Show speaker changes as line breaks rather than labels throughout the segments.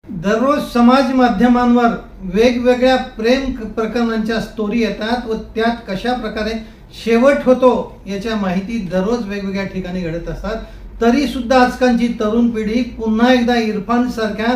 दररोज समाज माध्यमांवर वेगवेगळ्या प्रेम प्रकरणांच्या स्टोरी येतात व त्यात कशा प्रकारे शेवट होतो याच्या माहिती दररोज वेगवेगळ्या ठिकाणी घडत असतात। तरी सुद्धा आजकालची तरुण पिढी पुन्हा एकदा इरफान सारख्या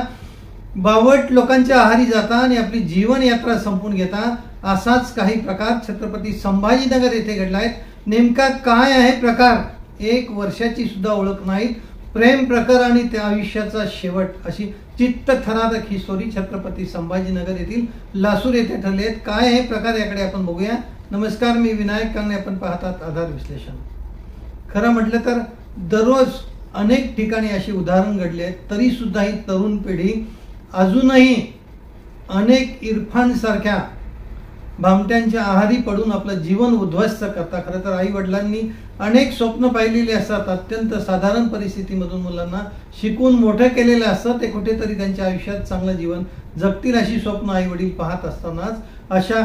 बावट लोकांच्या आहारी जाता आणि आपली जीवन यात्रा संपून घेता। असाच काही प्रकार छत्रपती संभाजीनगर येथे घडलाय। नेमका काय आहे प्रकार? 1 वर्षाची सुद्धा ओळख नाही, प्रेम प्रकार आणि त्या आयुष्याचा शेवट, अशी चित्तथरारक ही स्टोरी छत्रपती संभाजीनगर येथील लासूर येथे ठरली आहे। काय आहे प्रकार याकडे आपण बघूया। नमस्कार, मी विनायक कांगणे, आपण पाहतात आधार विश्लेषण। खरं म्हटलं तर दररोज अनेक ठिकाणी अशी उदाहरण घडली आहेत, तरी सुद्धा ही तरुण पिढी अजूनही अनेक इरफान सारख्या भामट्यांच्या आहारी पडून आपलं जीवन उद्ध्वस्त करता। खरं तर आई वडिलांनी अनेक स्वप्न पाहिलेली असतात, अत्यंत साधारण परिस्थितीमधून मुलांना शिकून मोठं केलेलं असतं, ते कुठेतरी त्यांच्या आयुष्यात चांगलं जीवन जगतील अशी स्वप्न आई वडील पाहत असतानाच अशा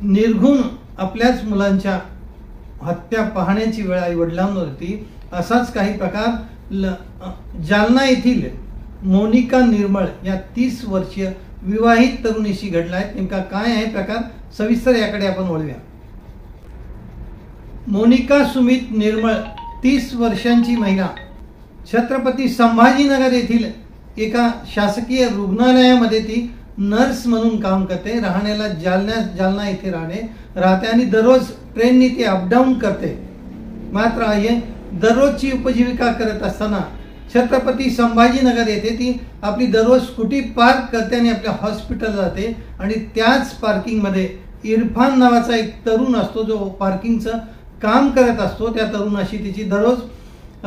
निर्घुण आपल्याच मुलांच्या हत्या पाहण्याची वेळ आई वडिलांवर होती। असाच काही प्रकार जालना येथील मोनिका निर्मळ या 30 वर्षीय विवाहित तरुणीशी घडलाय। नेमका काय आहे प्रकार, सविस्तर याकडे आपण वळूया। मोनिका सुमित निर्मळ, 30 वर्षांची महिला, छत्रपती संभाजीनगर येथील एका शासकीय रुग्णालयामध्ये ती नर्स म्हणून काम करते। राहण्याला जालना येथे राहते आणि दररोज ट्रेननी ती अपडाऊन करते। मात्र आहे दररोजची उपजीविका करत असताना छत्रपती संभाजीनगर येथे ती आपली दररोज स्कूटी पार्क करते आणि आपल्या हॉस्पिटल जाते आणि त्याच पार्किंगमध्ये इरफान नावाचा एक तरुण असतो जो पार्किंगचं काम करत असतो। त्या तरुणाशी तिची दररोज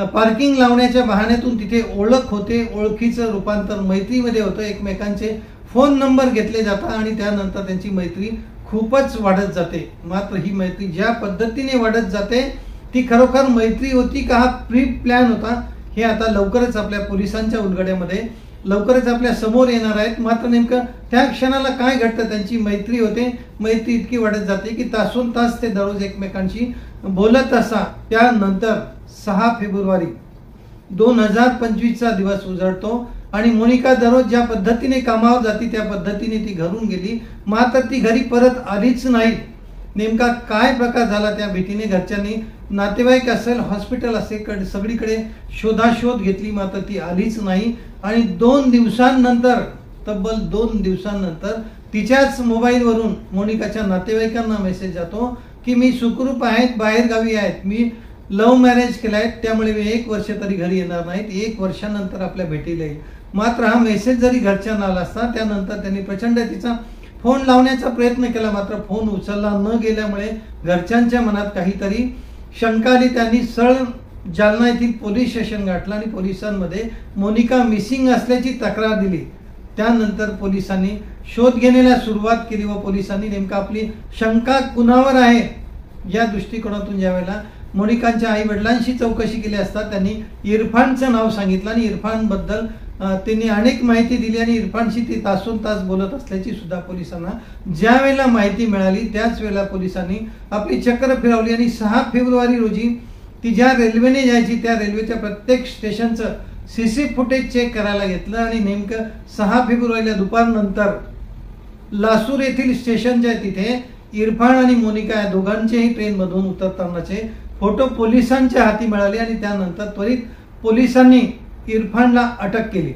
पार्किंग लावण्याच्या बहाण्यातून तिथे ओळख होते, ओळखीचं रूपांतर मैत्रीमध्ये होतं, एकमेकांचे फोन नंबर घेतले जातात आणि त्यानंतर त्यांची मैत्री खूपच वाढत जाते। मात्र ही मैत्री ज्या पद्धतीने वाढत जाते ती खरोखर मैत्री होती का हा प्री प्लॅन होता, हे आता लवकरच आपल्या पोलिसांच्या उलगड्यामध्ये लवकरच आपल्या समोर येणार आहेत। मात्र नेमकं त्या क्षणाला काय घडतं, त्यांची मैत्री होते, मैत्री इतकी वाढत जाते की तासोन तास ते दररोज एकमेकांशी बोलत असा। त्यानंतर 6 फेब्रुवारी 2025 चा दिवस उजळतो आणि मोनिका दररोज ज्या पद्धतीने कामावर जाती त्या पद्धतीने ती घरून गेली, मात्र ती घरी परत आलीच नाही। नेमका काय प्रकार झाला त्या भीतीने घरच्यांनी नातेवाईक असेल, हॉस्पिटल असेल, सगळीकडे शोधाशोध घेतली, मात्र ती आलीच नाही। आणि 2 दिवसांनंतर, तब्बल 2 दिवसांनंतर तिच्याच मोबाईलवरून मोनिकाच्या नातेवाईकांना मेसेज जातो की मी सुखरूप आहेत, बाहेर गावी आहेत, मी लव्ह मॅरेज केलाय, त्यामुळे मी 1 वर्ष तरी घरी येणार नाहीत, 1 वर्षानंतर आपल्या भेटीला येईल। मात्र हा मेसेज जरी घरच्यांना आला असता त्यानंतर त्यांनी प्रचंड तिचा फोन लावण्याचा प्रयत्न केला, मात्र फोन उचलला न गेल्यामुळे घरच्यांच्या मनात काहीतरी शंका आली। त्यांनी सरळ जालना येथील पोलीस स्टेशन गाठलं आणि पोलिसांमध्ये मोनिका मिसिंग असल्याची तक्रार दिली। त्यानंतर पोलिसांनी शोध घेण्याला सुरुवात केली व पोलिसांनी नेमका आपली शंका कुणावर आहे या दृष्टिकोनातून ज्यावेळेला मोनिकांच्या आई वडिलांशी चौकशी केली असता त्यांनी इरफानचं नाव सांगितलं आणि इरफान बद्दल त्यांनी अनेक माहिती दिली आणि इरफानशी ती तासोन तास बोलत असल्याची सुद्धा पोलिसांना ज्या वेळेला माहिती मिळाली त्याच वेळेला पोलिसांनी आपली चक्र फिरवली आणि 6 फेब्रुवारी रोजी ती ज्या रेल्वेने जायची त्या रेल्वेच्या प्रत्येक स्टेशनचं सीसी फुटेज चेक करायला घेतलं आणि नेमकं 6 फेब्रुवारीला दुपारनंतर लासूर येथील स्टेशनच्या तिथे इरफान आणि मोनिका या दोघांचेही ट्रेनमधून उतरतानाचे फोटो पोलिसांच्या हाती मिळाले आणि त्यानंतर त्वरित पोलिसांनी इरफानला अटक केली।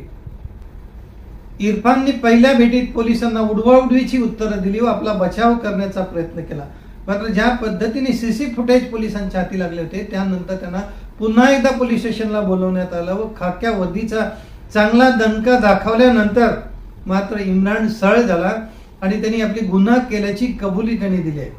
इरफानने पहिल्या भेटीत पोलिसांना उडवाउडवीची उत्तरं दिली व आपला बचाव करण्याचा प्रयत्न केला। मात्र ज्या पद्धतीने सीसी फुटेज पोलिसांच्या हाती लागले होते त्यानंतर त्यांना पुन्हा एकदा पोलीस स्टेशनला बोलवण्यात आलं व खाक्या वधीचा चांगला दणका दाखवल्यानंतर मात्र इम्रान सळ झाला आणि त्यांनी आपली गुन्हा केल्याची कबुली त्यांनी दिली आहे।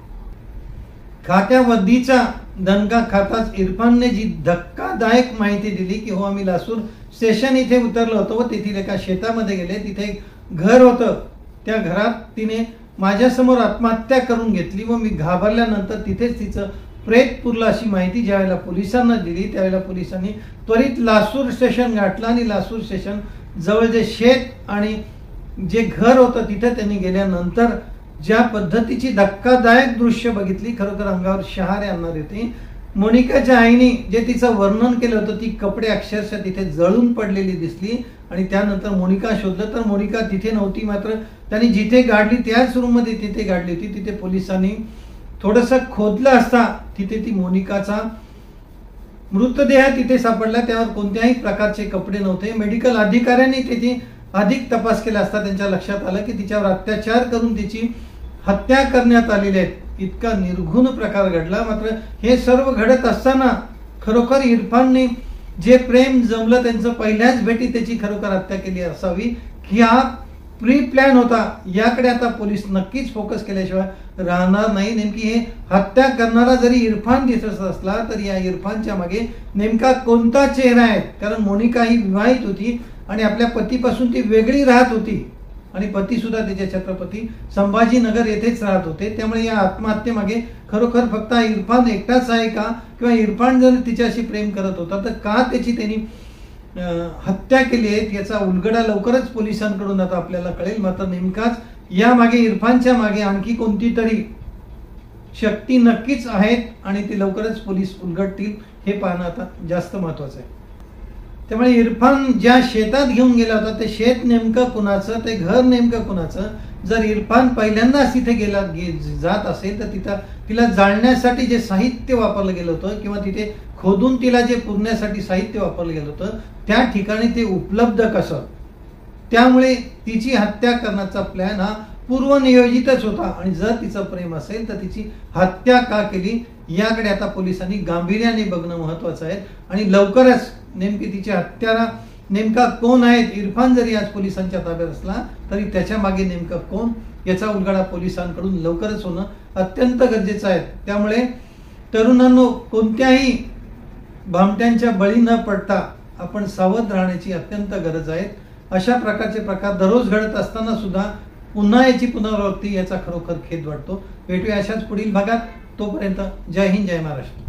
खाक्या वधीचा दणका खाताच इरफानने जी धक्कादायक माहिती दिली की हो आम्ही लासूर स्टेशन इथे उतरलो होतो व तेथील एका शेतामध्ये गेले, तिथे एक घर होतं, त्या घरात तिने माझ्यासमोर आत्महत्या करून घेतली व मी घाबरल्यानंतर तिथेच तिचं प्रेत पुरलं अशी माहिती ज्यावेळेला पोलिसांना दिली त्यावेळेला पोलिसांनी त्वरित लासूर स्टेशन गाठलं आणि लासूर स्टेशन जवळ जे शेत आणि जे घर होतं तिथे त्यांनी गेल्यानंतर ज्या पद्धतीची धक्कादायक दृश्य बघितली खरोखर अंगावर शहारे आणणारी होती। मोनिकाच्या आईने जे तिचं वर्णन केलं होतं ती कपडे अक्षरशः तिथे जळून पडलेली दिसली आणि त्यानंतर मोनिका शोधलं तर मोनिका तिथे नव्हती. मात्र त्यांनी जिथे गाडली त्याच रूममध्ये तिथे गाडली होती. तिथे पोलिसांनी थोडंसं खोदलं असता तिथे ती मोनिकाचा मृतदेह तिथे सापडला. त्यावर कोणत्याही प्रकारचे कपडे नव्हते. मेडिकल अधिकाऱ्यांनी तिथे अधिक तपास केला असता त्यांच्या लक्षात आलं की तिच्यावर अत्याचार करून तिची हत्या करण्यात आलेली आहे. इतका निर्घृण प्रकार घडला. मात्र हे सर्व घडत असताना खरोखर इरफानने जे प्रेम जमलं त्यांचं पहिल्याच भेटीत त्याची खरोखर हत्या केली असावी की हा प्री प्लॅन होता, याकडे आता पोलीस नक्कीच फोकस केल्याशिवाय राहणार नाही. नेमकी हे हत्या करणारा जरी इरफान दिसत असला तर या इरफानच्या मागे नेमका कोणता चेहरा आहे. कारण मोनिका ही विवाहित होती आणि आपल्या पतीपासून ती वेगळी राहत होती आणि पती सुद्धा तिचे छत्रपती संभाजीनगर येथेच राहत होते. त्यामुळे या आत्महत्येमागे खरोखर फक्त इरफान एकटाच आहे का, किंवा इरफान जर तिच्याशी प्रेम करत होता तर का त्याची त्यांनी हत्या केली आहे याचा उलगडा लवकरच पोलिसांकडून आता आपल्याला कळेल. मात्र नेमकाच या मागे इरफानच्या मागे आणखी कोणती तरी शक्ती नक्कीच आहेत आणि ती लवकरच पोलीस उलगडतील हे पाहणं आता जास्त महत्वाचं आहे. त्यामुळे इरफान ज्या शेतात घेऊन गेला होता ते शेत नेमकं कुणाचं, ते घर नेमकं कुणाचं. जर इरफान पहिल्यांदाच तिथे जात असेल तर तिला जाळण्यासाठी जे साहित्य वापरलं गेलं होतं किंवा तिथे खोदून तिला जे पुरण्यासाठी साहित्य वापरलं गेलं होतं त्या ठिकाणी ते उपलब्ध कसं. त्यामुळे तिची हत्या करण्याचा प्लॅन हा पूर्वनियोजितच होता आणि जर तिचं प्रेम असेल तर तिची हत्या का केली याकडे आता पोलिसांनी गांभीर्याने बघणं महत्वाचं आहे. आणि लवकरच नेमकी तिची हत्यारा नेमका कोण आहेत. इरफान जरी आज पोलिसांच्या ताब्यात असला तरी त्याच्या मागे नेमकं कोण याचा उलगडा पोलिसांकडून लवकरच होणं अत्यंत गरजेचं आहे. त्यामुळे तरुणांनो कोणत्याही भामट्यांच्या बळी न पडता आपण सावध राहण्याची अत्यंत गरज आहे. अशा प्रकारचे प्रकार दररोज घडत असताना सुद्धा पुन्हा याची पुनरावृत्ती याचा खरोखर खेद वाटतो. भेटूया अशाच पुढील भागात. तोपर्यंत जय हिंद, जय महाराष्ट्र.